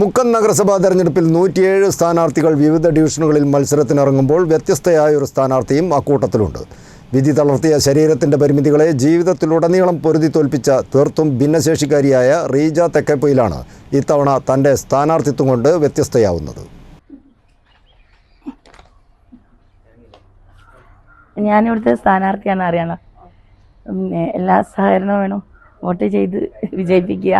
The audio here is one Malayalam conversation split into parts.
മുക്കം നഗരസഭാ തെരഞ്ഞെടുപ്പിൽ 107 സ്ഥാനാർത്ഥികൾ വിവിധ ഡിവിഷനുകളിൽ മത്സരത്തിനിറങ്ങുമ്പോൾ വ്യത്യസ്തയായ ഒരു സ്ഥാനാർത്ഥിയും അക്കൂട്ടത്തിലുണ്ട്. വിധി തളർത്തിയ ശരീരത്തിൻ്റെ പരിമിതികളെ ജീവിതത്തിലുടനീളം പൊരുതി തോൽപ്പിച്ച തീർത്തും ഭിന്നശേഷിക്കാരിയായ റീജ തെക്കേപ്പൊയിലാണ് ഇത്തവണ തൻ്റെ സ്ഥാനാർത്ഥിത്വം കൊണ്ട് വ്യത്യസ്തയാവുന്നത്. ഞാനിവിടുത്തെ സ്ഥാനാർത്ഥിയാണ്, അറിയണം. എല്ലാ സഹകരണവും വേണം, വോട്ട് ചെയ്ത് വിജയിപ്പിക്കുക.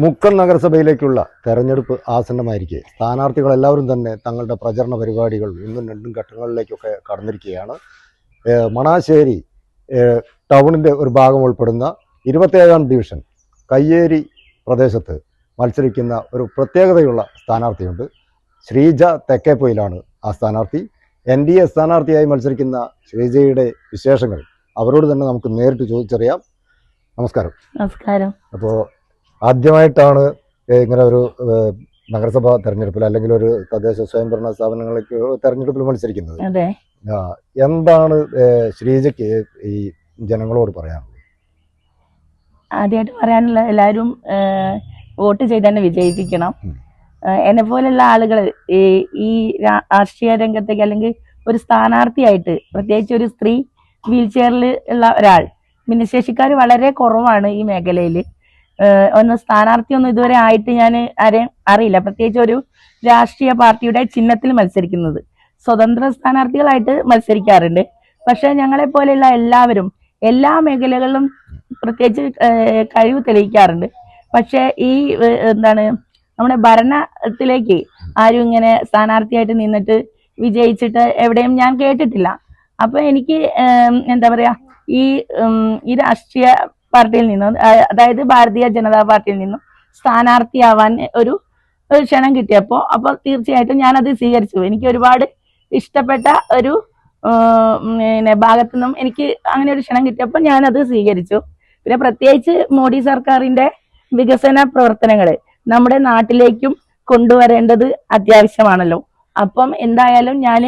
മുക്കം നഗരസഭയിലേക്കുള്ള തെരഞ്ഞെടുപ്പ് ആസന്നമായിരിക്കെ സ്ഥാനാർത്ഥികളെല്ലാവരും തന്നെ തങ്ങളുടെ പ്രചരണ പരിപാടികൾ ഇന്നും രണ്ടും ഘട്ടങ്ങളിലേക്കൊക്കെ കടന്നിരിക്കുകയാണ്. മണാശ്ശേരി ടൗണിൻ്റെ ഒരു ഭാഗം ഉൾപ്പെടുന്ന 27ാം ഡിവിഷൻ കയ്യേരി പ്രദേശത്ത് മത്സരിക്കുന്ന ഒരു പ്രത്യേകതയുള്ള സ്ഥാനാർത്ഥിയുണ്ട്. ശ്രീജ തെക്കേപ്പൊയിലാണ് ആ സ്ഥാനാർത്ഥി. NDA സ്ഥാനാർത്ഥിയായി മത്സരിക്കുന്ന ശ്രീജയുടെ വിശേഷങ്ങൾ അവരോട് തന്നെ നമുക്ക് നേരിട്ട് ചോദിച്ചറിയാം. നമസ്കാരം. നമസ്കാരം. അപ്പോൾ ആദ്യമായിട്ടാണ് ഇങ്ങനെ ഒരു നഗരസഭാ തെരഞ്ഞെടുപ്പിൽ അല്ലെങ്കിൽ ഒരു തദ്ദേശ സ്വയംഭരണ സ്ഥാപനങ്ങളിലേക്ക് തെരഞ്ഞെടുപ്പിൽ മത്സരിക്കുന്നത്. എന്താണ് ശ്രീജയ്ക്ക് ഈ ജനങ്ങളോട് പറയാനുള്ളത്? ആദ്യമായിട്ട് പറയാനുള്ള, എല്ലാവരും വോട്ട് ചെയ്ത് തന്നെ വിജയിപ്പിക്കണം. എന്നെ പോലുള്ള ആളുകൾ ഈ രാഷ്ട്രീയ രംഗത്തേക്ക് അല്ലെങ്കിൽ ഒരു സ്ഥാനാർത്ഥിയായിട്ട്, പ്രത്യേകിച്ച് ഒരു സ്ത്രീ വീൽ ചെയറിൽ ഉള്ള ഒരാൾ, ഭിന്നശേഷിക്കാർ വളരെ കുറവാണ് ഈ മേഖലയിൽ. സ്ഥാനാർത്ഥിയൊന്നും ഇതുവരെ ആയിട്ട് ഞാൻ ആരെയും അറിയില്ല. പ്രത്യേകിച്ച് ഒരു രാഷ്ട്രീയ പാർട്ടിയുടെ ചിഹ്നത്തിൽ മത്സരിക്കുന്നത്. സ്വതന്ത്ര സ്ഥാനാർത്ഥികളായിട്ട് മത്സരിക്കാറുണ്ട്. പക്ഷെ ഞങ്ങളെ പോലെയുള്ള എല്ലാവരും എല്ലാ മേഖലകളിലും പ്രത്യേകിച്ച് കഴിവ് തെളിയിക്കാറുണ്ട്. പക്ഷെ ഈ നമ്മുടെ ഭരണത്തിലേക്ക് ആരും ഇങ്ങനെ സ്ഥാനാർത്ഥിയായിട്ട് നിന്നിട്ട് വിജയിച്ചിട്ട് എവിടെയും ഞാൻ കേട്ടിട്ടില്ല. അപ്പൊ എനിക്ക് എന്താ പറയാ, ഈ രാഷ്ട്രീയ പാർട്ടിയിൽ നിന്നും, അതായത് ഭാരതീയ ജനതാ പാർട്ടിയിൽ നിന്നും സ്ഥാനാർത്ഥിയാവാൻ ഒരു ക്ഷണം കിട്ടിയപ്പോൾ തീർച്ചയായിട്ടും ഞാനത് സ്വീകരിച്ചു. എനിക്ക് ഒരുപാട് ഇഷ്ടപ്പെട്ട ഒരു ഭാഗത്തു നിന്നും എനിക്ക് അങ്ങനെ ഒരു ക്ഷണം കിട്ടിയപ്പോൾ ഞാനത് സ്വീകരിച്ചു. പിന്നെ പ്രത്യേകിച്ച് മോഡി സർക്കാരിന്റെ വികസന പ്രവർത്തനങ്ങൾ നമ്മുടെ നാട്ടിലേക്കും കൊണ്ടുവരേണ്ടത് അത്യാവശ്യമാണല്ലോ. അപ്പം എന്തായാലും ഞാൻ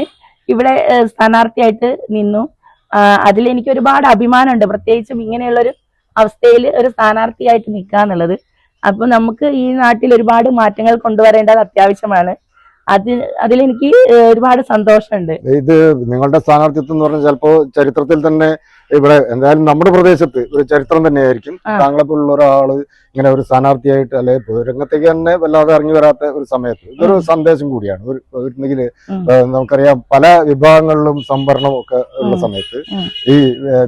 ഇവിടെ സ്ഥാനാർത്ഥിയായിട്ട് നിന്നു. അതിലെനിക്ക് ഒരുപാട് അഭിമാനമുണ്ട്, പ്രത്യേകിച്ചും ഇങ്ങനെയുള്ളൊരു അവസ്ഥയിൽ ഒരു സ്ഥാനാർത്ഥിയായിട്ട് നിൽക്കുക എന്നുള്ളത്. അപ്പൊ നമുക്ക് ഈ നാട്ടിൽ ഒരുപാട് മാറ്റങ്ങൾ കൊണ്ടുവരേണ്ടത് അത്യാവശ്യമാണ്. അതിലെനിക്ക് ഒരുപാട് സന്തോഷമുണ്ട്. ഇത് നിങ്ങളുടെ സ്ഥാനാർത്ഥിത്വം എന്ന് പറഞ്ഞാൽ ചിലപ്പോ ചരിത്രത്തിൽ തന്നെ ഇവിടെ എന്തായാലും നമ്മുടെ പ്രദേശത്ത് ഒരു ചരിത്രം തന്നെയായിരിക്കും. താങ്കളെ പോലുള്ള ഒരാള് ഇങ്ങനെ ഒരു സ്ഥാനാർത്ഥിയായിട്ട് അല്ലെ രംഗത്തേക്ക് തന്നെ വല്ലാതെ ഇറങ്ങി വരാത്ത ഒരു സമയത്ത് ഇതൊരു സന്ദേശം കൂടിയാണ്. ഒന്നെങ്കിൽ നമുക്കറിയാം പല വിഭാഗങ്ങളിലും സംവരണവും ഒക്കെ ഉള്ള സമയത്ത് ഈ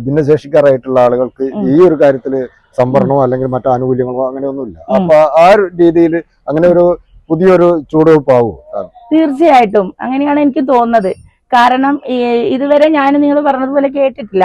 ഭിന്നശേഷിക്കാരായിട്ടുള്ള ആളുകൾക്ക് ഈ ഒരു കാര്യത്തില് സംവരണമോ അല്ലെങ്കിൽ മറ്റു ആനുകൂല്യങ്ങളോ അങ്ങനെയൊന്നുമില്ല. അപ്പൊ ആ ഒരു രീതിയിൽ അങ്ങനെ ഒരു പുതിയൊരു ചുവടുവെപ്പാവോ? തീർച്ചയായിട്ടും അങ്ങനെയാണ് എനിക്ക് തോന്നുന്നത്. കാരണം ഇതുവരെ ഞാൻ നിങ്ങൾ പറഞ്ഞതുപോലെ കേട്ടിട്ടില്ല.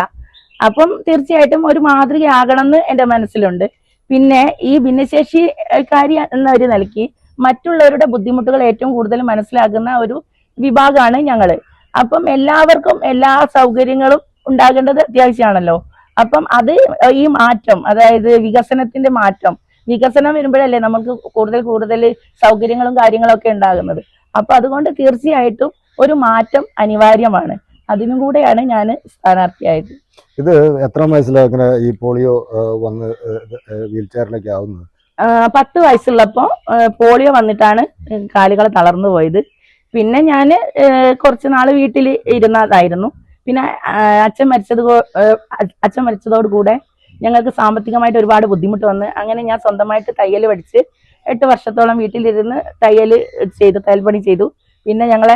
അപ്പം തീർച്ചയായിട്ടും ഒരു മാതൃകയാകണം എന്ന് എന്റെ മനസ്സിലുണ്ട്. പിന്നെ ഈ ഭിന്നശേഷിക്കാരി എന്ന ഒരു നിലയ്ക്ക് മറ്റുള്ളവരുടെ ബുദ്ധിമുട്ടുകൾ ഏറ്റവും കൂടുതൽ മനസ്സിലാക്കുന്ന ഒരു വിഭാഗമാണ് ഞങ്ങള്. അപ്പം എല്ലാവർക്കും എല്ലാ സൗകര്യങ്ങളും ഉണ്ടാകേണ്ടത് അത്യാവശ്യമാണല്ലോ. അപ്പം അത് ഈ മാറ്റം, അതായത് വികസനത്തിന്റെ മാറ്റം, വികസനം വരുമ്പോഴല്ലേ നമുക്ക് കൂടുതൽ സൗകര്യങ്ങളും കാര്യങ്ങളും ഒക്കെ ഉണ്ടാകുന്നത്. അപ്പൊ അതുകൊണ്ട് തീർച്ചയായിട്ടും ഒരു മാറ്റം അനിവാര്യമാണ്. അതിനും കൂടെയാണ് ഞാൻ സ്ഥാനാർത്ഥിയായത്. ഇത് എത്ര വയസ്സിലാണ് ഈ പോളിയോ വന്ന് വീൽ ചെയറിലേക്ക് ആവുന്നത്? 10 വയസ്സുള്ളപ്പോ പോളിയോ വന്നിട്ടാണ് കാലുകൾ തളർന്നു പോയത്. പിന്നെ ഞാൻ കുറച്ചു നാള് വീട്ടിൽ ഇരുന്നതായിരുന്നു. പിന്നെ അച്ഛൻ മരിച്ചതോടുകൂടെ ഞങ്ങൾക്ക് സാമ്പത്തികമായിട്ട് ഒരുപാട് ബുദ്ധിമുട്ട് വന്ന് അങ്ങനെ ഞാൻ സ്വന്തമായിട്ട് തയ്യൽ പഠിച്ച് 8 വർഷത്തോളം വീട്ടിലിരുന്ന് തയ്യൽ പണി ചെയ്തു. പിന്നെ ഞങ്ങളെ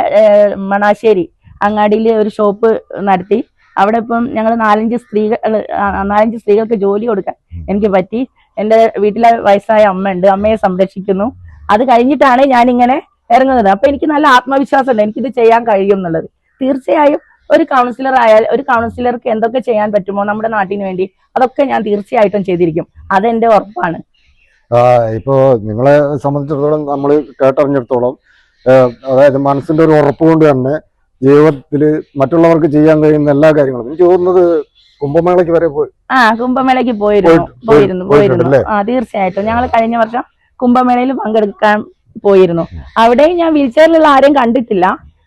മണാശ്ശേരി അങ്ങാടിയിൽ ഒരു ഷോപ്പ് നടത്തി. അവിടെ ഇപ്പം ഞങ്ങൾ 4-5 സ്ത്രീകൾക്ക് ജോലി കൊടുക്കാൻ എനിക്ക് പറ്റി. എൻ്റെ വീട്ടിലെ വയസ്സായ അമ്മ ഉണ്ട്, അമ്മയെ സംരക്ഷിക്കുന്നു. അത് കഴിഞ്ഞിട്ടാണ് ഞാനിങ്ങനെ ഇറങ്ങുന്നത്. അപ്പൊ എനിക്ക് നല്ല ആത്മവിശ്വാസമുണ്ട്, എനിക്കിത് ചെയ്യാൻ കഴിയും എന്നുള്ളത്. തീർച്ചയായും ഒരു കൗൺസിലർ ആയാൽ ഒരു കൗൺസിലർക്ക് എന്തൊക്കെ ചെയ്യാൻ പറ്റുമോ നമ്മുടെ നാട്ടിന് വേണ്ടി അതൊക്കെ ഞാൻ തീർച്ചയായിട്ടും ചെയ്തിരിക്കും. അതെന്റെ ഉറപ്പാണ്. ഇപ്പോ നിങ്ങളെ സംബന്ധിച്ചിടത്തോളം നമ്മൾ കേട്ടറിഞ്ഞിടത്തോളം അതായത് മനസ്സിന്റെ ഒരു ഉറപ്പ് കൊണ്ട് തന്നെ ജീവിതത്തിൽ മറ്റുള്ളവർക്ക് ചെയ്യാൻ കഴിയുന്ന എല്ലാ കാര്യങ്ങളും എനിക്ക് തോന്നുന്നത് കുംഭമേളയ്ക്ക് വരെ പോയി. കുംഭമേളയ്ക്ക് പോയിരുന്നു. തീർച്ചയായിട്ടും ഞങ്ങൾ കഴിഞ്ഞ വർഷം കുംഭമേളയിൽ പങ്കെടുക്കാൻ പോയിരുന്നു. അവിടെയും ഞാൻ വീൽ ചെയറിലുള്ള ആരെയും കണ്ടിട്ടില്ല.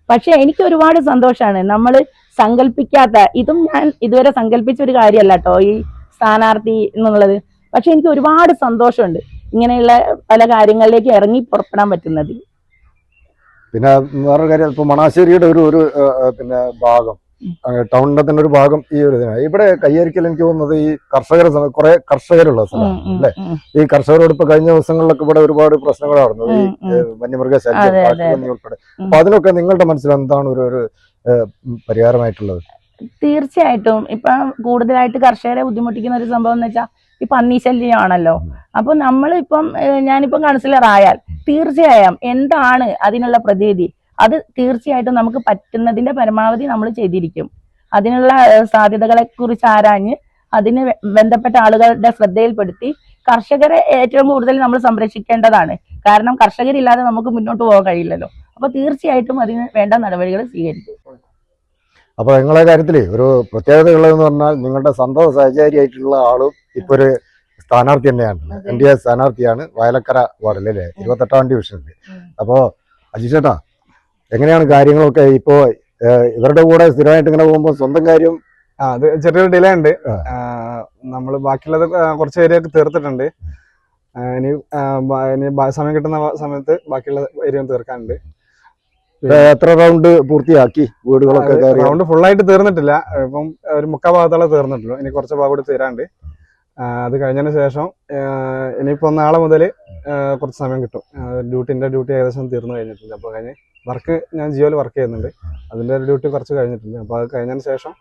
പക്ഷെ എനിക്ക് ഒരുപാട് സന്തോഷമാണ്. നമ്മൾ സങ്കല്പിക്കാത്ത, ഇതും ഞാൻ ഇതുവരെ സങ്കല്പിച്ച ഒരു കാര്യമല്ല കേട്ടോ ഈ സ്ഥാനാർത്ഥി എന്നുള്ളത്. പക്ഷെ എനിക്ക് ഒരുപാട് സന്തോഷമുണ്ട്. ഇങ്ങനെയുള്ള പല കാര്യങ്ങളിലേക്ക് ഇറങ്ങി പുറപ്പെടാൻ പറ്റുന്നത്. പിന്നെ വേറൊരു കാര്യം, ഇപ്പൊ മണാശ്ശേരിയുടെ ഒരു പിന്നെ ഭാഗം, ടൗണിന്റെ തന്നെ ഒരു ഭാഗം ഈ ഒരു ഇതിനാണ്. ഇവിടെ കയ്യേരിക്കൽ എനിക്ക് തോന്നുന്നത് ഈ കുറെ കർഷകരുള്ള സ്ഥലമാണ് അല്ലെ. ഈ കർഷകരോട് ഇപ്പൊ കഴിഞ്ഞ ദിവസങ്ങളിലൊക്കെ ഇവിടെ ഒരുപാട് പ്രശ്നങ്ങൾ നടന്നു, ഈ വന്യമൃഗശല്യം, കാട്ടുപന്നി ഉൾപ്പെടെ. അപ്പൊ അതിനൊക്കെ നിങ്ങളുടെ മനസ്സിൽ എന്താണ് ഒരു പരിഹാരമായിട്ടുള്ളത്? തീർച്ചയായിട്ടും ഇപ്പൊ കൂടുതലായിട്ട് കർഷകരെ ബുദ്ധിമുട്ടിക്കുന്ന ഒരു സംഭവം എന്ന് വെച്ചാൽ ഈ പന്നി ശല്യമാണല്ലോ. അപ്പൊ നമ്മളിപ്പം ഞാനിപ്പം കൗൺസിലർ ആയാൽ തീർച്ചയായും എന്താണ് അതിനുള്ള പ്രതിവിധി, അത് തീർച്ചയായിട്ടും നമുക്ക് പറ്റുന്നതിന്റെ പരമാവധി നമ്മൾ ചെയ്തിരിക്കും. അതിനുള്ള സാധ്യതകളെ കുറിച്ച് ആരാഞ്ഞ് അതിന് ബന്ധപ്പെട്ട ആളുകളുടെ ശ്രദ്ധയിൽപ്പെടുത്തി കർഷകരെ ഏറ്റവും കൂടുതൽ നമ്മൾ സംരക്ഷിക്കേണ്ടതാണ്. കാരണം കർഷകരില്ലാതെ നമുക്ക് മുന്നോട്ട് പോകാൻ കഴിയില്ലല്ലോ. അപ്പൊ തീർച്ചയായിട്ടും അതിന് വേണ്ട നടപടികൾ സ്വീകരിക്കും. അപ്പൊ നിങ്ങളെ കാര്യത്തില് ഒരു പ്രത്യേകതയുള്ളതെന്ന് പറഞ്ഞാൽ നിങ്ങളുടെ സ്വന്തം സഹചാരിയായിട്ടുള്ള ആളും ഇപ്പൊ ഒരു സ്ഥാനാർത്ഥി തന്നെയാണ്, NDA സ്ഥാനാർത്ഥിയാണ് വയലക്കര വാർഡിൽ അല്ലേ, 28ാം ഡിവിഷനിൽ. അപ്പോ അജീഷേട്ടാ, എങ്ങനെയാണ് കാര്യങ്ങളൊക്കെ ഇപ്പോ ഇവരുടെ കൂടെ സ്ഥിരമായിട്ട് ഇങ്ങനെ പോകുമ്പോൾ സ്വന്തം കാര്യം? അത് ചെറിയൊരു ഡിലേ ഉണ്ട്. നമ്മൾ ബാക്കിയുള്ളത് കുറച്ച് ഏരിയ ഒക്കെ തീർത്തിട്ടുണ്ട്. ഇനി സമയം കിട്ടുന്ന സമയത്ത് ബാക്കിയുള്ള ഏരിയ തീർക്കാനുണ്ട്. എത്ര റൗണ്ട് പൂർത്തിയാക്കി വീടുകളൊക്കെ? റൗണ്ട് ഫുള്ളായിട്ട് തീർന്നിട്ടില്ല, ഇപ്പം ഒരു 3/4 ഭാഗത്തോളം തീർന്നിട്ടുള്ളൂ. ഇനി കുറച്ച് ഭാഗം കൂടി തീരാണ്ട്. അത് കഴിഞ്ഞതിന് ശേഷം ഇനിയിപ്പോ നാളെ മുതൽ കുറച്ച് സമയം കിട്ടും. ഡ്യൂട്ടി ഏകദേശം തീർന്നു കഴിഞ്ഞിട്ടുണ്ട്. അപ്പോൾ കഴിഞ്ഞ് വർക്ക് ഞാൻ ജിയോയിൽ വർക്ക് ചെയ്യുന്നുണ്ട്, അതിന്റെ ഡ്യൂട്ടി കുറച്ച് കഴിഞ്ഞിട്ടുണ്ട്. അപ്പോൾ അത് കഴിഞ്ഞതിന് ശേഷം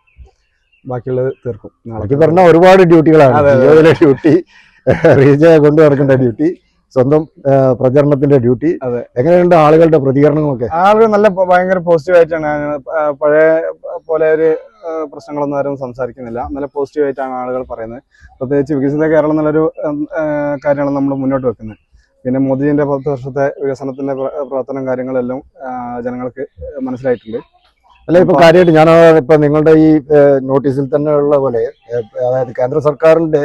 ബാക്കിയുള്ളത് തീർക്കും. നാളേക്ക് പറഞ്ഞ ഒരുപാട് ഡ്യൂട്ടികളാണ്. ജിയോയിലെ ഡ്യൂട്ടി, റീജ കൊണ്ടു നടക്കേണ്ട ഡ്യൂട്ടി, സ്വന്തം പ്രചരണത്തിന്റെ ഡ്യൂട്ടി. എങ്ങനെയുണ്ട് ആളുകളുടെ പ്രതികരണങ്ങളൊക്കെ? ആളുകൾ നല്ല ഭയങ്കര പോസിറ്റീവ് ആയിട്ടാണ്. പഴയ പോലെ ഒരു പ്രശ്നങ്ങളൊന്നും ആരും സംസാരിക്കുന്നില്ല. നല്ല പോസിറ്റീവ് ആയിട്ടാണ് ആളുകൾ പറയുന്നത്. പ്രത്യേകിച്ച് വികസിത കേരളം എന്നുള്ളൊരു കാര്യമാണ് നമ്മൾ മുന്നോട്ട് വെക്കുന്നത്. പിന്നെ മോദിജിന്റെ 10 വർഷത്തെ വികസനത്തിന്റെ പ്രവർത്തനം കാര്യങ്ങളെല്ലാം ജനങ്ങൾക്ക് മനസ്സിലായിട്ടുണ്ട്. അല്ല, ഇപ്പൊ കാര്യമായിട്ട് ഞാൻ ഇപ്പൊ നിങ്ങളുടെ ഈ നോട്ടീസിൽ തന്നെ ഉള്ള പോലെ, അതായത് കേന്ദ്ര സർക്കാരിന്റെ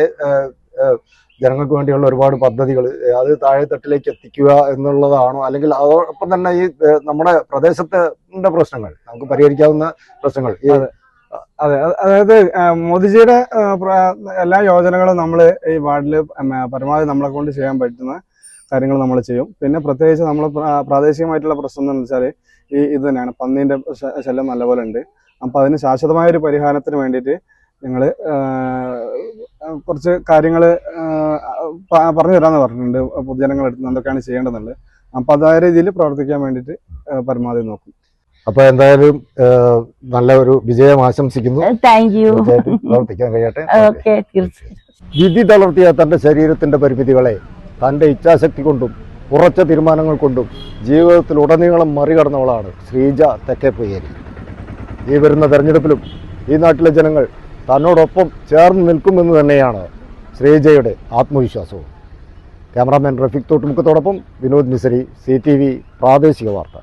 ജനങ്ങൾക്ക് വേണ്ടിയുള്ള ഒരുപാട് പദ്ധതികൾ അത് താഴെത്തട്ടിലേക്ക് എത്തിക്കുക എന്നുള്ളതാണോ, അല്ലെങ്കിൽ അതോടൊപ്പം തന്നെ ഈ നമ്മുടെ പ്രദേശത്തിന്റെ പ്രശ്നങ്ങൾ നമുക്ക് പരിഹരിക്കാവുന്ന പ്രശ്നങ്ങൾ? അതെ, അതായത് മോദിജിയുടെ എല്ലാ യോജനകളും നമ്മൾ ഈ വാർഡിൽ പരമാവധി നമ്മളെ കൊണ്ട് ചെയ്യാൻ പറ്റുന്ന കാര്യങ്ങൾ നമ്മൾ ചെയ്യും. പിന്നെ പ്രത്യേകിച്ച് നമ്മൾ പ്രാദേശികമായിട്ടുള്ള പ്രശ്നം എന്ന് വെച്ചാൽ ഇത് തന്നെയാണ്, പന്നീന്റെ ശല്യം നല്ലപോലെ ഉണ്ട്. അപ്പൊ അതിന് ശാശ്വതമായൊരു പരിഹാരത്തിന് വേണ്ടിയിട്ട് ഞങ്ങൾ കുറച്ച് കാര്യങ്ങൾ പറഞ്ഞു തരാമെന്ന് പറഞ്ഞിട്ടുണ്ട് പൊതുജനങ്ങളെടുത്ത് എന്തൊക്കെയാണ് ചെയ്യേണ്ടതെന്നുള്ളത്. അപ്പൊ അതായ രീതിയിൽ പ്രവർത്തിക്കാൻ വേണ്ടിയിട്ട് പരമാവധി നോക്കും. അപ്പൊ എന്തായാലും നല്ല ഒരു വിജയം ആശംസിക്കുന്നു. പ്രവർത്തിക്കാൻ കഴിയട്ടെ. വിധി തളർത്തിയ തന്റെ ശരീരത്തിന്റെ പരിമിതികളെ തന്റെ ഇച്ഛാശക്തി കൊണ്ടും ഉറച്ച തീരുമാനങ്ങൾ കൊണ്ടും ജീവിതത്തിൽ ഉടനീളം മറികടന്നവളാണ് ശ്രീജ തെക്കേപ്പുയേരി. ഈ വരുന്ന തെരഞ്ഞെടുപ്പിലും ഈ നാട്ടിലെ ജനങ്ങൾ തന്നോടൊപ്പം ചേർന്ന് നിൽക്കുമെന്ന് തന്നെയാണ് ശ്രീജയുടെ ആത്മവിശ്വാസവും. ക്യാമറാമാൻ റഫീഖ് തോട്ടുമുക്കത്തോടൊപ്പം വിനോദ് മിസരി, CTV പ്രാദേശിക വാർത്ത.